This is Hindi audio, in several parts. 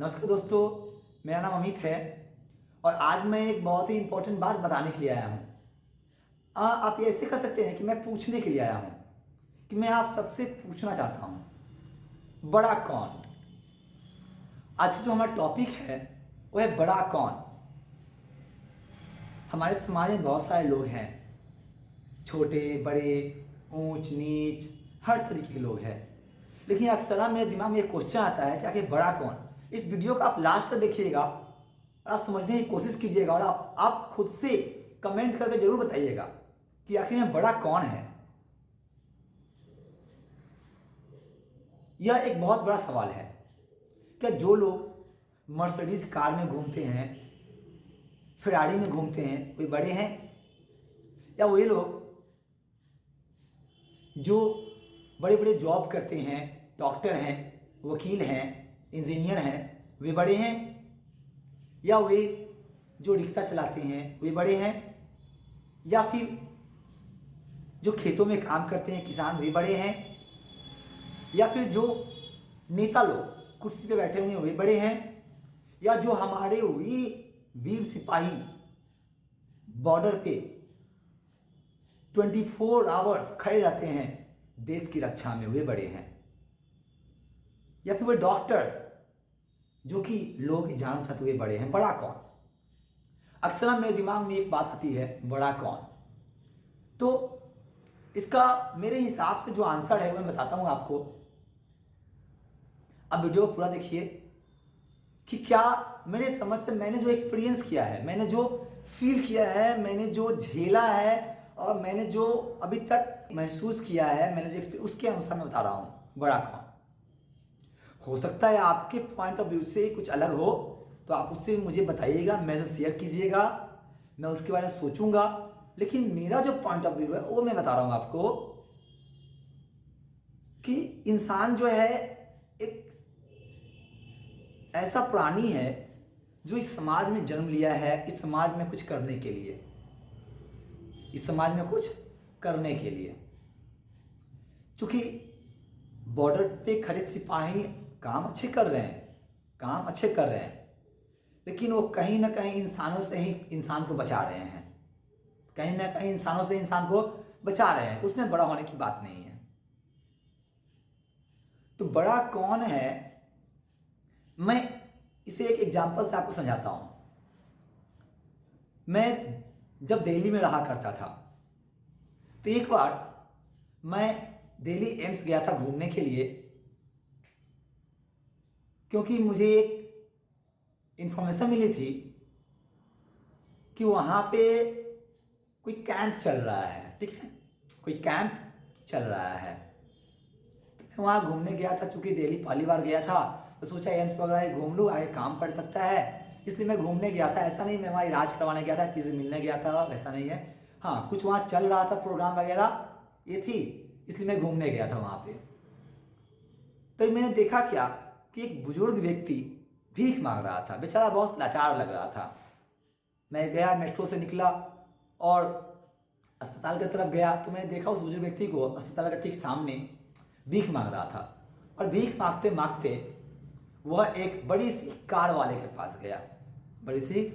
नमस्कार दोस्तों, मेरा नाम अमित है और आज मैं एक बहुत ही इम्पोर्टेंट बात बताने के लिए आया हूँ। आप ये ऐसे कर सकते हैं कि मैं पूछने के लिए आया हूँ कि मैं आप सबसे पूछना चाहता हूँ, बड़ा कौन? आज जो हमारा टॉपिक है वो है बड़ा कौन। हमारे समाज में बहुत सारे लोग हैं, छोटे बड़े, ऊंच नीच, हर तरीके के लोग हैं। लेकिन अक्सर मेरे दिमाग में एक क्वेश्चन आता है कि आखिर बड़ा कौन। इस वीडियो को आप लास्ट तक देखिएगा, आप समझने की कोशिश कीजिएगा और आप खुद से कमेंट करके जरूर बताइएगा कि आखिर में बड़ा कौन है। यह एक बहुत बड़ा सवाल है। क्या जो लोग मर्सिडीज कार में घूमते हैं, फेरारी में घूमते हैं, वे बड़े हैं? या वही लोग जो बड़े बड़े जॉब करते हैं, डॉक्टर हैं, वकील हैं, इंजीनियर हैं, वे बड़े हैं? या वे जो रिक्शा चलाते हैं वे बड़े हैं? या फिर जो खेतों में काम करते हैं किसान, वे बड़े हैं? या फिर जो नेता लोग कुर्सी पे बैठे हुए हैं वे बड़े हैं? या जो हमारे वीर सिपाही बॉर्डर पे 24 आवर्स खड़े रहते हैं देश की रक्षा में, वे बड़े हैं? या फिर वे डॉक्टर्स जो कि लोगों की जान बचाते हुए बड़े हैं? बड़ा कौन? अक्सर मेरे दिमाग में एक बात आती है, बड़ा कौन। तो इसका मेरे हिसाब से जो आंसर है वो मैं बताता हूं आपको। अब वीडियो पूरा देखिए कि क्या मेरे समझ से मैंने जो एक्सपीरियंस किया है, मैंने जो फील किया है, मैंने जो झेला है और मैंने जो अभी तक महसूस किया है, मैंने जो उसके अनुसार मैं बता रहा हूं बड़ा कौन। हो सकता है आपके पॉइंट ऑफ व्यू से कुछ अलग हो, तो आप उससे मुझे बताइएगा, मेरे से शेयर कीजिएगा, मैं उसके बारे में सोचूंगा। लेकिन मेरा जो पॉइंट ऑफ व्यू है वो मैं बता रहा हूं आपको कि इंसान जो है एक ऐसा प्राणी है जो इस समाज में जन्म लिया है, इस समाज में कुछ करने के लिए, इस समाज में कुछ करने के लिए। क्योंकि बॉर्डर पे खड़े सिपाही काम अच्छे कर रहे हैं, लेकिन वो कहीं ना कहीं इंसानों से ही इंसान को बचा रहे हैं, कहीं ना कहीं इंसानों से इंसान को बचा रहे हैं। उसमें बड़ा होने की बात नहीं है। तो बड़ा कौन है, मैं इसे एक एग्जांपल से आपको समझाता हूं। मैं जब दिल्ली में रहा करता था तो एक बार मैं दिल्ली एम्स गया था घूमने के लिए, क्योंकि मुझे एक इंफॉर्मेशन मिली थी कि वहां पे कोई कैंप चल रहा है। ठीक है, कोई कैंप चल रहा है। तो मैं वहां घूमने गया था। चूंकि दिल्ली पहली बार गया था तो सोचा एम्स वगैरह घूम लूँ, आगे काम पड़ सकता है, इसलिए मैं घूमने गया था। ऐसा नहीं मैं वहाँ इलाज करवाने गया था, किसी से मिलने गया था, वैसा नहीं है। हाँ, कुछ वहाँ चल रहा था, प्रोग्राम वगैरह ये थी, इसलिए मैं घूमने गया था वहाँ पे। तो मैंने देखा क्या कि एक बुजुर्ग व्यक्ति भीख मांग रहा था, बेचारा बहुत लाचार लग रहा था। मैं गया, मेट्रो से निकला और अस्पताल की तरफ गया तो मैंने देखा उस बुजुर्ग व्यक्ति को अस्पताल के ठीक सामने भीख मांग रहा था। और भीख मांगते मांगते वह एक बड़ी सी कार वाले के पास गया, बड़ी सी,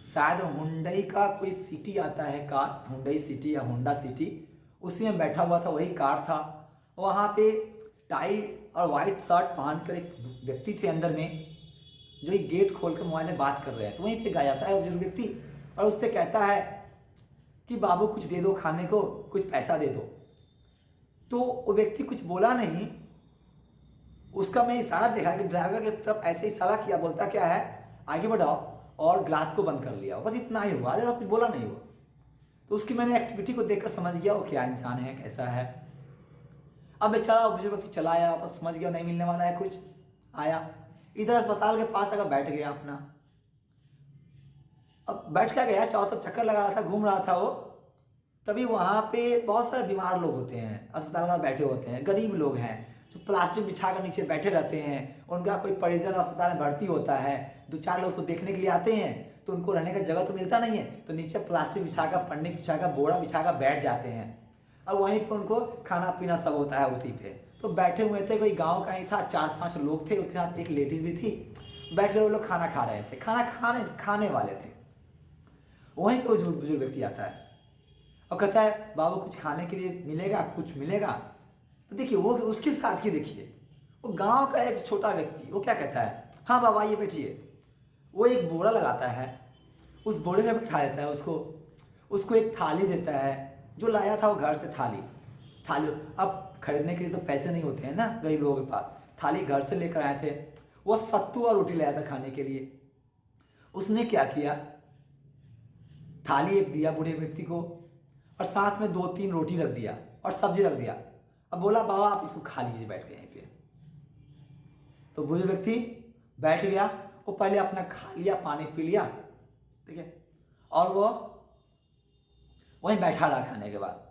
शायद हुंडई का कोई सिटी आता है कार, हुंडई सिटी या होंडा सिटी, उसी में बैठा हुआ था, वही कार था। वहाँ पे टाई और वाइट शर्ट पहनकर एक व्यक्ति थे अंदर में, जो एक गेट खोल कर मोबाइल में बात कर रहे हैं। तो वहीं पे गया जाता है बुजुर्ग व्यक्ति और उससे कहता है कि बाबू कुछ दे दो खाने को, कुछ पैसा दे दो। तो वो व्यक्ति कुछ बोला नहीं। उसका मैं इशारा देखा कि ड्राइवर की तरफ ऐसे इशारा किया, बोलता क्या है, आगे बढ़ाओ, और ग्लास को बंद कर लिया। बस इतना ही हुआ, कुछ बोला नहीं हुआ। तो उसकी मैंने एक्टिविटी को देखकर समझ गया वो क्या इंसान है, कैसा है। अब बेचारा बुजुर्ग व्यक्ति चला आया, बस समझ गया नहीं मिलने वाला है कुछ, आया इधर अस्पताल के पास आकर बैठ गया अपना। अब बैठ कर गया, चारों तरफ चक्कर लगा रहा था, घूम रहा था वो। तभी वहां पे बहुत सारे बीमार लोग होते हैं, अस्पताल में बैठे होते हैं, गरीब लोग हैं जो प्लास्टिक बिछा कर नीचे बैठे रहते हैं। उनका कोई परिजन अस्पताल में भर्ती होता है, 2-4 लोग उसको देखने के लिए आते हैं, तो उनको रहने का जगह तो मिलता नहीं है, तो नीचे प्लास्टिक बिछाकर, पन्नी बिछाकर, बोरा बिछाकर बैठ जाते हैं। और वहीं पर उनको खाना पीना सब होता है उसी पे। तो बैठे हुए थे, कोई गांव का ही था, 4-5 लोग थे, उसके साथ एक लेडीज भी थी। बैठ कर वो लोग खाना खा रहे थे, खाना खाने वाले थे। वहीं पे वो बुजुर्ग व्यक्ति आता है और कहता है बाबू कुछ खाने के लिए मिलेगा, कुछ मिलेगा। तो देखिए वो उसके साथ की देखिए, वो गांव का एक छोटा व्यक्ति वो क्या कहता है, हाँ बाबा ये बैठिए। वो एक बोरा लगाता है, उस बोरे में बैठा देता है उसको एक थाली देता है, जो लाया था वो घर से थाली। अब खरीदने के लिए तो पैसे नहीं होते हैं ना गरीब लोगों के पास, थाली घर से लेकर आए थे। वो सत्तू और रोटी लाया था खाने के लिए। उसने क्या किया, थाली एक दिया बूढ़े व्यक्ति को और साथ में 2-3 रोटी रख दिया और सब्जी रख दिया। अब बोला बाबा आप इसको खा लीजिए बैठ के यहीं पे। तो बुजुर्ग व्यक्ति बैठ गया, वो पहले अपना खा लिया, पानी पी लिया, ठीक है, और वो वहीं बैठा रहा खाने के बाद।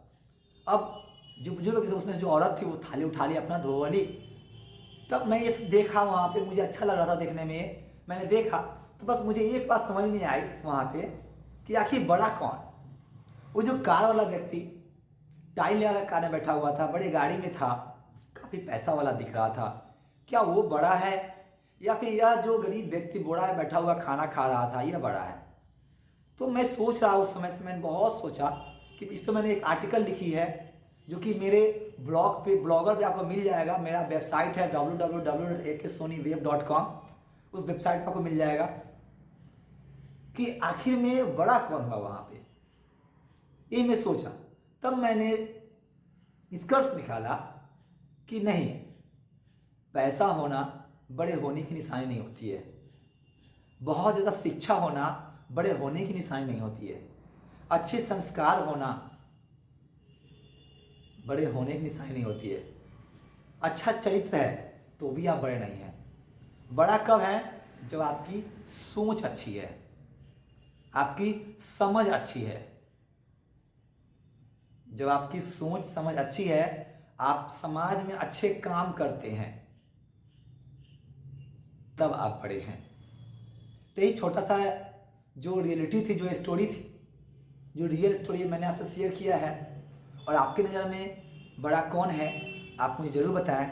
अब जो बुजुर्ग उसमें से जो औरत थी वो थाली उठा ली अपना धोवली। तब मैं ये देखा वहाँ पे, मुझे अच्छा लग रहा था देखने में, मैंने देखा तो बस मुझे एक बात समझ में आई वहाँ पे कि आखिर बड़ा कौन। वो जो कार वाला व्यक्ति टाई लगा कार में बैठा हुआ था, बड़ी गाड़ी में था, काफ़ी पैसा वाला दिख रहा था, क्या वो बड़ा है या फिर यह जो गरीब व्यक्ति बोरा में बैठा हुआ खाना खा रहा था यह बड़ा है। तो मैं सोच रहा उस समय से मैंने बहुत सोचा कि इस पर मैंने एक आर्टिकल लिखी है जो कि मेरे ब्लॉगर पे आपको मिल जाएगा। मेरा वेबसाइट है www.aksonywave.com, उस वेबसाइट पर आपको मिल जाएगा कि आखिर में बड़ा कौन हुआ वहाँ पे। ये मैं सोचा, तब मैंने निष्कर्ष निकाला कि नहीं, पैसा होना बड़े होने की निशानी नहीं होती है, बहुत ज़्यादा शिक्षा होना बड़े होने की निशानी नहीं होती है, अच्छे संस्कार होना बड़े होने की निशानी नहीं होती है, अच्छा चरित्र है तो भी आप बड़े नहीं हैं। बड़ा कब है, जब आपकी सोच अच्छी है, आपकी समझ अच्छी है। जब आपकी सोच समझ अच्छी है, आप समाज में अच्छे काम करते हैं, तब आप बड़े हैं। तो यही छोटा सा जो रियलिटी थी, जो स्टोरी थी, जो रियल स्टोरी मैंने आपसे शेयर किया है। और आपकी नज़र में बड़ा कौन है आप मुझे ज़रूर बताएं।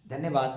धन्यवाद।